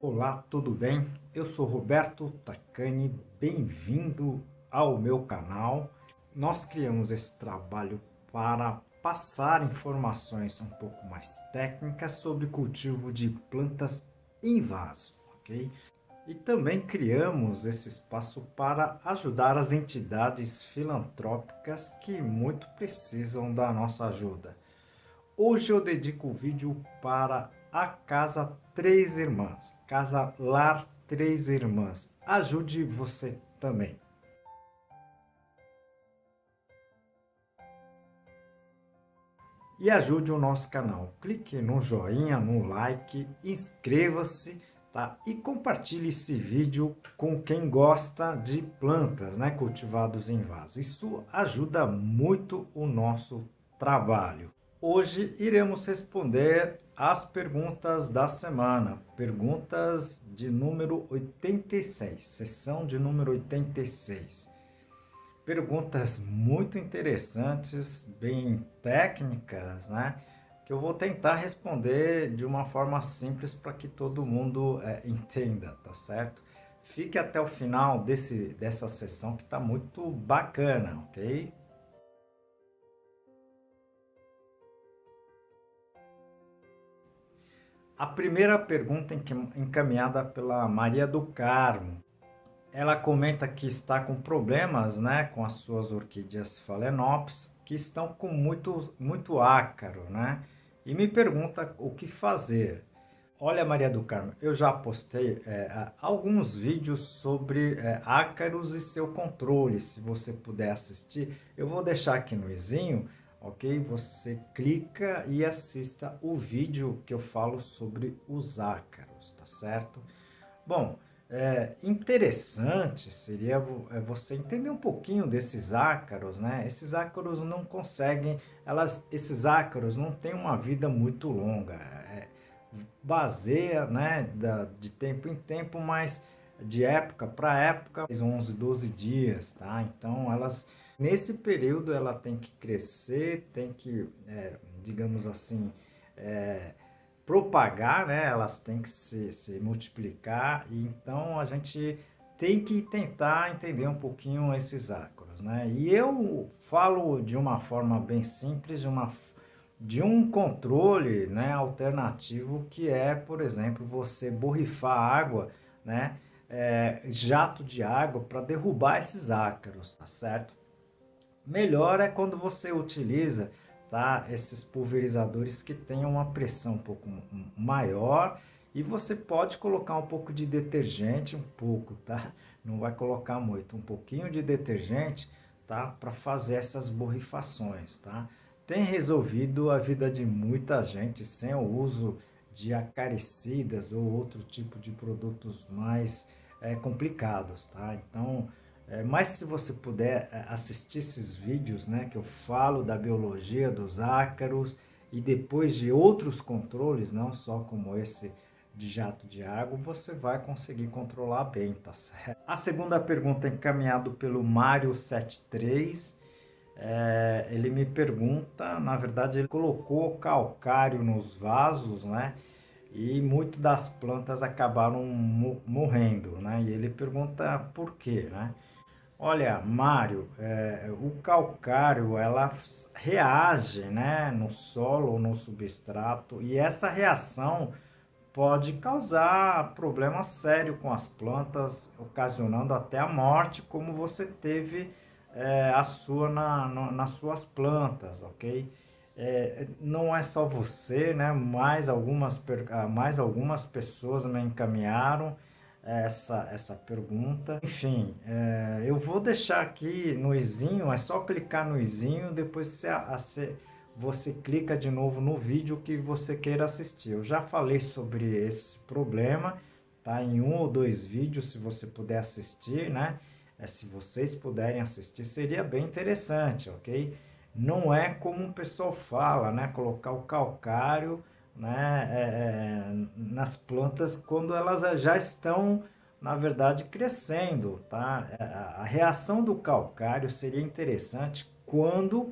Olá, tudo bem? Eu sou Roberto Tacani, bem-vindo ao meu canal. Nós criamos esse trabalho para passar informações um pouco mais técnicas sobre cultivo de plantas em vaso, ok? E também criamos esse espaço para ajudar as entidades filantrópicas que muito precisam da nossa ajuda. Hoje eu dedico o vídeo para a Casa Três Irmãs, Casa Lar Três Irmãs. Ajude você também. E ajude o nosso canal. Clique no joinha, no like, inscreva-se, tá? E compartilhe esse vídeo com quem gosta de plantas, né, cultivados em vaso. Isso ajuda muito o nosso trabalho. Hoje iremos responder as perguntas da semana, perguntas de número 86, sessão de número 86. Perguntas muito interessantes, bem técnicas, né? Que eu vou tentar responder de uma forma simples para que todo mundo entenda, tá certo? Fique até o final dessa sessão que está muito bacana, ok? A primeira pergunta encaminhada pela Maria do Carmo. Ela comenta que está com problemas, né, com as suas orquídeas Phalaenopsis, que estão com muito ácaro, né? E me pergunta o que fazer. Olha, Maria do Carmo, eu já postei alguns vídeos sobre ácaros e seu controle. Se você puder assistir, eu vou deixar aqui no izinho, ok? Você clica e assista o vídeo que eu falo sobre os ácaros, tá certo? Bom, interessante seria você entender um pouquinho desses ácaros, né? Esses ácaros não conseguem, esses ácaros não têm uma vida muito longa. Baseia, né, de tempo em tempo, mas de época para época, 11, 12 dias, tá? Então, nesse período, ela tem que crescer, tem que, digamos assim, propagar, né? Elas têm que se multiplicar, e então a gente tem que tentar entender um pouquinho esses ácaros, né? E eu falo de uma forma bem simples, de um controle, né, alternativo, que é, por exemplo, você borrifar água, né, jato de água para derrubar esses ácaros, tá certo? Melhor é quando você utiliza, tá, esses pulverizadores que tenham uma pressão um pouco maior, e você pode colocar um pouco de detergente, um pouco, tá? Não vai colocar muito, um pouquinho de detergente, tá? Para fazer essas borrifações, tá? Tem resolvido a vida de muita gente sem o uso de acaricidas ou outro tipo de produtos mais complicados, tá? Então, mas se você puder assistir esses vídeos, né, que eu falo da biologia dos ácaros e depois de outros controles, não só como esse de jato de água, você vai conseguir controlar bem, tá certo? A segunda pergunta é encaminhada pelo Mário73. Ele me pergunta, na verdade ele colocou calcário nos vasos, né? E muitas das plantas acabaram morrendo, né? E ele pergunta por quê, né? Olha, Mário, o calcário ela reage, né, no solo ou no substrato, e essa reação pode causar problema sério com as plantas, ocasionando até a morte, como você teve a sua nas suas plantas, ok? Não é só você, né? Mais algumas pessoas me encaminharam essa pergunta. Enfim, eu vou deixar aqui no izinho, é só clicar no izinho, depois você clica de novo no vídeo que você queira assistir. Eu já falei sobre esse problema, tá? Em um ou dois vídeos, se você puder assistir, né? Se vocês puderem assistir, seria bem interessante, ok? Não é como o pessoal fala, né? Colocar o calcário, né, nas plantas quando elas já estão, na verdade, crescendo, tá? A reação do calcário seria interessante quando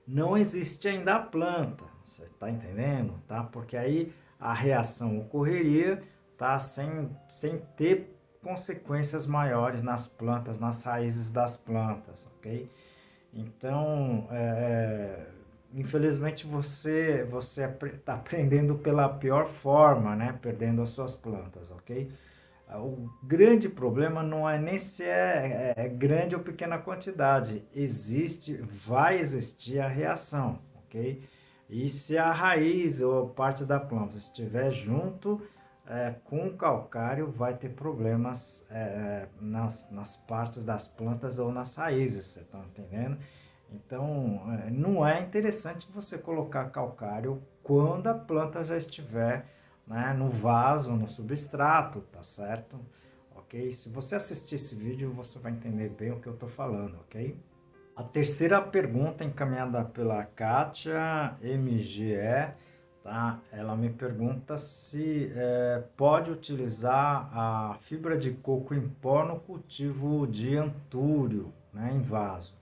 não existe ainda a planta, você está entendendo, tá? Porque aí a reação ocorreria tá? Sem ter consequências maiores nas plantas, nas raízes das plantas, ok? Então, infelizmente você está aprendendo pela pior forma, né? Perdendo as suas plantas, ok? O grande problema não é nem se é grande ou pequena quantidade, vai existir a reação, ok? E se a raiz ou parte da planta estiver junto com o calcário, vai ter problemas nas partes das plantas ou nas raízes, você está entendendo? Então, não é interessante você colocar calcário quando a planta já estiver, né, no vaso, no substrato, tá certo? Ok? Se você assistir esse vídeo, você vai entender bem o que eu estou falando, ok? A terceira pergunta encaminhada pela Kátia MGE, tá? Ela me pergunta se pode utilizar a fibra de coco em pó no cultivo de antúrio, né, em vaso.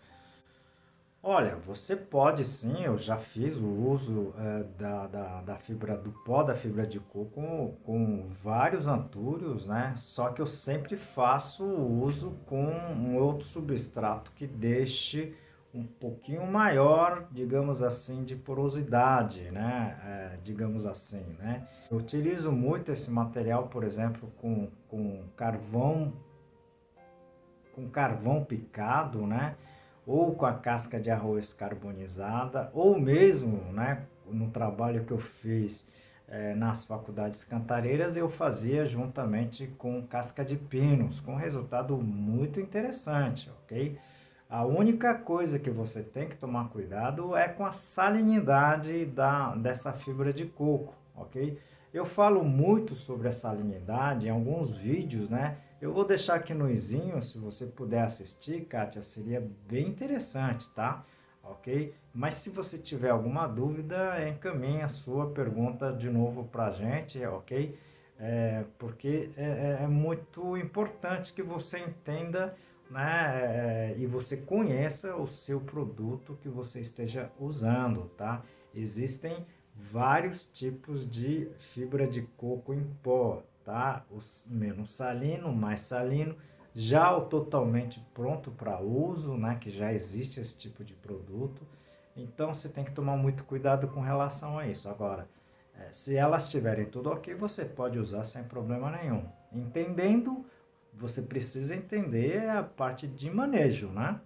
Olha, você pode sim, eu já fiz o uso da fibra, do pó da fibra de coco com vários antúrios, né? Só que eu sempre faço o uso com um outro substrato que deixe um pouquinho maior, digamos assim, de porosidade, né? Digamos assim, né? Eu utilizo muito esse material, por exemplo, com carvão picado, né? Ou com a casca de arroz carbonizada, ou mesmo, né, no trabalho que eu fiz nas faculdades cantareiras, eu fazia juntamente com casca de pinos, com resultado muito interessante, ok? A única coisa que você tem que tomar cuidado é com a salinidade dessa fibra de coco, ok? Eu falo muito sobre a salinidade em alguns vídeos, né? Eu vou deixar aqui no izinho, se você puder assistir, Kátia, seria bem interessante, tá? Ok? Mas se você tiver alguma dúvida, encaminhe a sua pergunta de novo para a gente, ok? Porque é muito importante que você entenda, né, e você conheça o seu produto que você esteja usando, tá? Existem vários tipos de fibra de coco em pó, tá? Os menos salino, mais salino, já o totalmente pronto para uso, né? Que já existe esse tipo de produto. Então você tem que tomar muito cuidado com relação a isso. Agora, se elas estiverem tudo ok, você pode usar sem problema nenhum. Entendendo, você precisa entender a parte de manejo, né?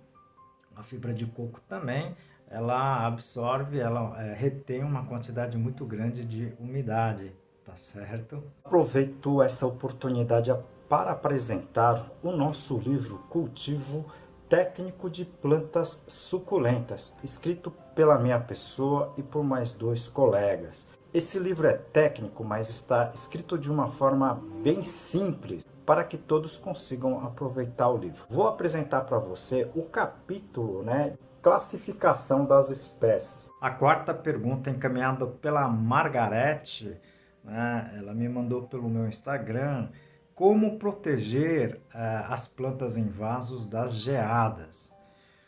A fibra de coco também, ela absorve, ela retém uma quantidade muito grande de umidade, tá certo? Aproveito essa oportunidade para apresentar o nosso livro Cultivo Técnico de Plantas Suculentas, escrito pela minha pessoa e por mais 2 colegas. Esse livro é técnico, mas está escrito de uma forma bem simples para que todos consigam aproveitar o livro. Vou apresentar para você o capítulo, né, classificação das espécies. A quarta pergunta encaminhada pela Margarete, né, ela me mandou pelo meu Instagram: como proteger as plantas em vasos das geadas?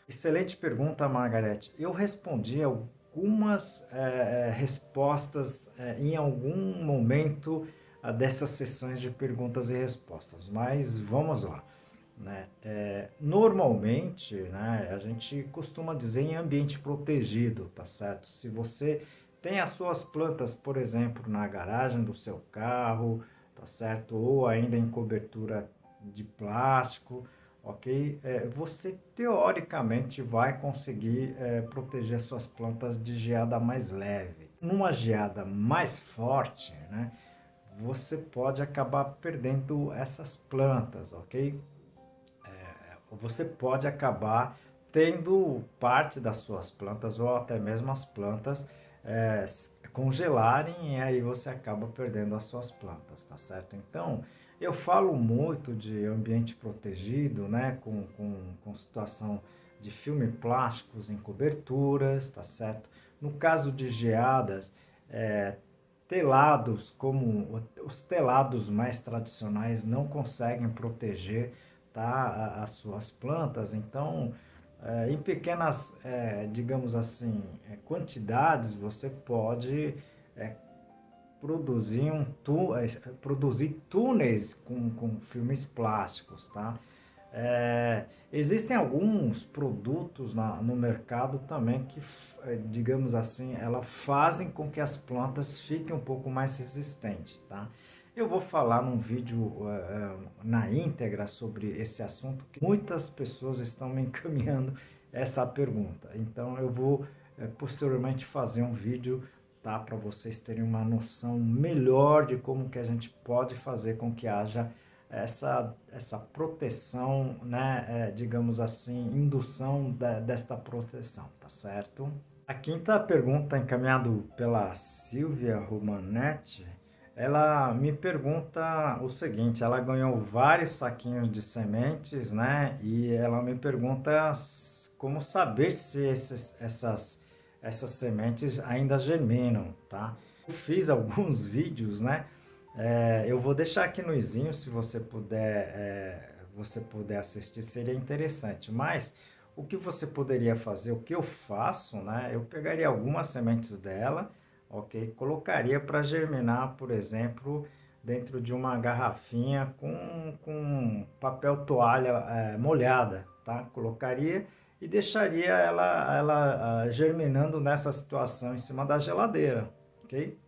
Excelente pergunta, Margarete. Eu respondi algumas respostas em algum momento dessas sessões de perguntas e respostas, mas vamos lá. Né? Normalmente, né, a gente costuma dizer em ambiente protegido, tá certo? Se você tem as suas plantas, por exemplo, na garagem do seu carro, tá certo? Ou ainda em cobertura de plástico, ok? Você teoricamente vai conseguir proteger suas plantas de geada mais leve. Numa geada mais forte, né, você pode acabar perdendo essas plantas, ok? Você pode acabar tendo parte das suas plantas ou até mesmo as plantas congelarem e aí você acaba perdendo as suas plantas, tá certo? Então, eu falo muito de ambiente protegido, né, com situação de filme plásticos em coberturas, tá certo? No caso de geadas, telados, como os telados mais tradicionais, não conseguem proteger, tá, as suas plantas, então em pequenas, digamos assim, quantidades, você pode produzir produzir túneis com filmes plásticos, tá? Existem alguns produtos no mercado também que, digamos assim, ela fazem com que as plantas fiquem um pouco mais resistentes, tá? Eu vou falar num vídeo na íntegra sobre esse assunto, que muitas pessoas estão me encaminhando essa pergunta. Então eu vou posteriormente fazer um vídeo, tá, para vocês terem uma noção melhor de como que a gente pode fazer com que haja essa proteção, né, digamos assim, indução desta proteção, tá certo? A quinta pergunta, encaminhado pela Silvia Romanetti, ela me pergunta o seguinte: ela ganhou vários saquinhos de sementes, né, e ela me pergunta como saber se essas sementes ainda germinam, tá? Eu fiz alguns vídeos, né? Eu vou deixar aqui no izinho, se você puder assistir, seria interessante. Mas o que você poderia fazer, o que eu faço, né? Eu pegaria algumas sementes dela, ok? Colocaria para germinar, por exemplo, dentro de uma garrafinha com papel toalha molhada, tá? Colocaria e deixaria ela germinando nessa situação em cima da geladeira, ok?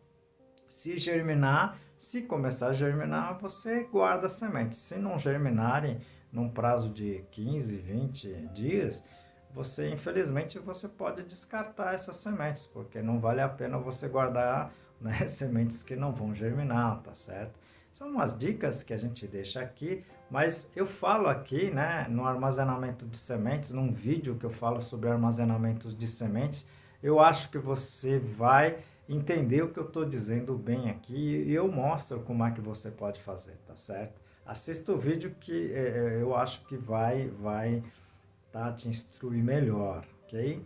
Se germinar, se começar a germinar, você guarda as sementes. Se não germinarem num prazo de 15, 20 dias, infelizmente, você pode descartar essas sementes, porque não vale a pena você guardar, né, sementes que não vão germinar, tá certo? São umas dicas que a gente deixa aqui, mas eu falo aqui, né, no armazenamento de sementes, num vídeo que eu falo sobre armazenamentos de sementes, eu acho que você vai entender o que eu estou dizendo bem aqui e eu mostro como é que você pode fazer, tá certo? Assista o vídeo que eu acho que vai tá, te instruir melhor, ok?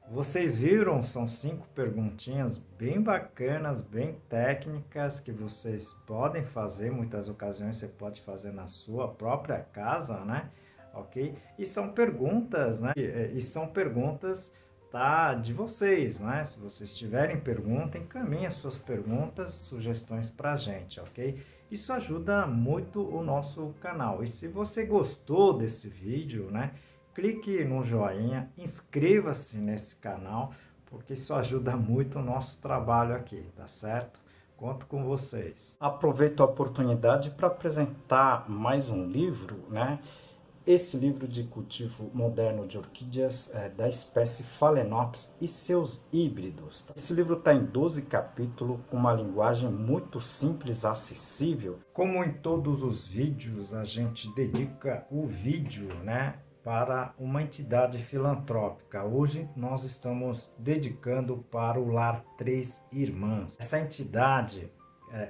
Vocês viram? São 5 perguntinhas bem bacanas, bem técnicas que vocês podem fazer. Muitas ocasiões você pode fazer na sua própria casa, né? Ok? E são perguntas, né? E são perguntas, tá, de vocês, né? Se vocês tiverem pergunta, encaminhe as suas perguntas, sugestões pra gente, ok? Isso ajuda muito o nosso canal. E se você gostou desse vídeo, né? Clique no joinha, inscreva-se nesse canal, porque isso ajuda muito o nosso trabalho aqui, tá certo? Conto com vocês. Aproveito a oportunidade para apresentar mais um livro, né? Esse livro de cultivo moderno de orquídeas da espécie Phalaenopsis e seus híbridos. Esse livro está em 12 capítulos, com uma linguagem muito simples, acessível. Como em todos os vídeos, a gente dedica o vídeo, né, para uma entidade filantrópica. Hoje nós estamos dedicando para o Lar Três Irmãs. Essa entidade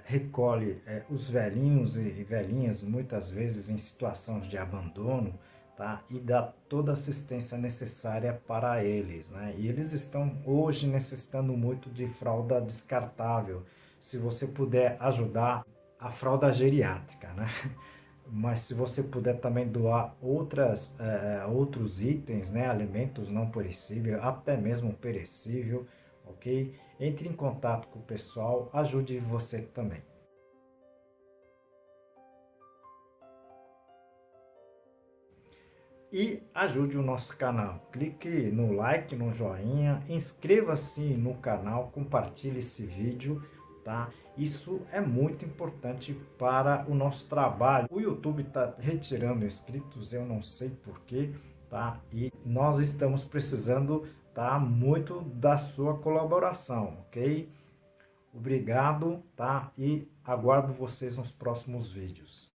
recolhe os velhinhos e velhinhas, muitas vezes em situações de abandono, tá? E dá toda a assistência necessária para eles, né? E eles estão hoje necessitando muito de fralda descartável. Se você puder ajudar, a fralda geriátrica, né? Mas se você puder também doar outros itens, né, alimentos não perecíveis, até mesmo perecível, ok? Entre em contato com o pessoal, ajude você também. E ajude o nosso canal. Clique no like, no joinha, inscreva-se no canal, compartilhe esse vídeo, tá? Isso é muito importante para o nosso trabalho. O YouTube está retirando inscritos, eu não sei porquê, tá? E nós estamos precisando, tá, muito da sua colaboração, ok? Obrigado, tá? E aguardo vocês nos próximos vídeos.